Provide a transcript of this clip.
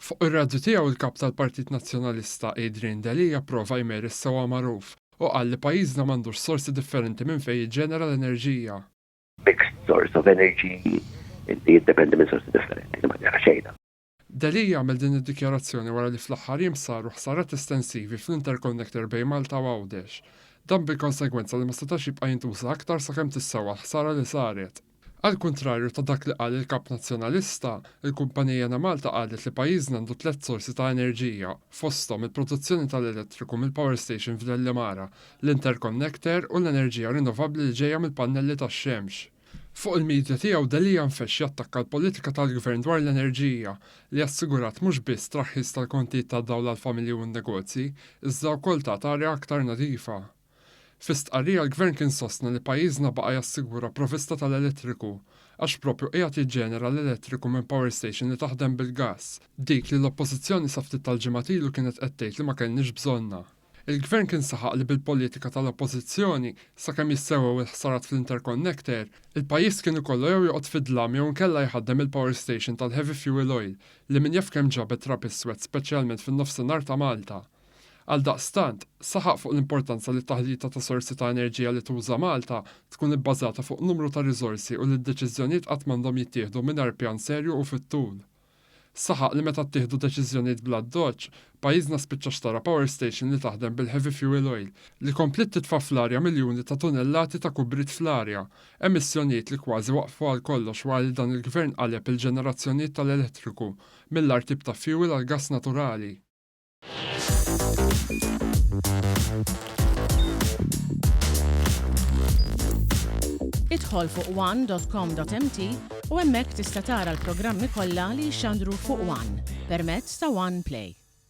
Fuq ir-radju tiegħu il-kap tal-Partit Nazzjonalista Adrian Dalli approva jmeri sewwa magħruf u qal li pajjiżna m'għandux sorsi differenti minn fejn jiġġenera l-enerġija. Mixed source of energy inti jiddependi minn sorsi differenti ma nara xejn. Dalli jagħmel din id-dikjarazzjoni wara li fl-aħħar jiem saru ħsarat estensivi fl-interconnector bejn Malta u Għawdex. Dan bil-konsegwenza li ma setax jibqa' jintuża aktar sakemm tissewwa l-ħsara li saret. Għal kontrarju ta' dak li qal il-kap nazzjonalista, il-kumpanija na Malta qalet li pajjiżna għandu 3 sorsi ta' enerġija, fosthom il-produzzjoni tal-elettriku mill-power station f'Dellimara, l-interconnector u l-enerġija rinnovabbli li ġejja mill-pannelli tax-xemx. Fuq il-medja tiegħu Dalli nfexx jattakka l-politika tal-gvern dwar l-enerġija li assigurat mhux biss traħħis tal-kontijiet tad-dawl għall-familji u n-negozji, iżda wkoll ta' arja aktar nadifa. Fi stqarrija l-gvern kien sostna li pajjiżna baqa' jassigura provvista tal-elettriku għax proprju qiegħed jiġġenera l-elettriku minn power station li taħdem bil-gass, dik li l-oppożizzjoni sa ftit tal-ġimgħat ilu kienet qed tgħid li ma kellniex bżonna. Il-gvern kien saħaq li bil-politika tal-oppożizzjoni sakemm jissewwew il-ħsarat fl-interconnector, il-pajjiż kien ikollu jew joqgħod fid-dlam jew inkella jħaddem il-power station tal-heavy fuel oil li min jaf kemm ġabet trab iswed speċjalment fin-nofsinhar ta' Malta. Għaldaqstant, saħaq fuq l-importanza li t-taħlita ta' sorsi ta' enerġija li tuża Malta tkun ibbażata fuq numru ta' riżorsi u li d-deċiżjonijiet qatt m'għandhom jittieħdu mingħajr pjan serju u fit-tul. Saħaq li meta ttieħdu deċiżjonijiet bla doċ, pajjiżna spiċċa xtara power station li taħdem bil-heavy fuel oil li komplit titfa' fl-arja miljuni ta' tunellati ta' kubrit fl-arja, emissjonijiet li kważi waqfu għal kollox wara li dan il-gvern qaleb il-ġenerazzjonijiet tal-elettriku mill-art tip ta' fuel għal gass naturali. Idħol fuq one.com.mt u hemmhekk tista' tara l-programmi kollha li jxandru fuq One permezz ta' One Play.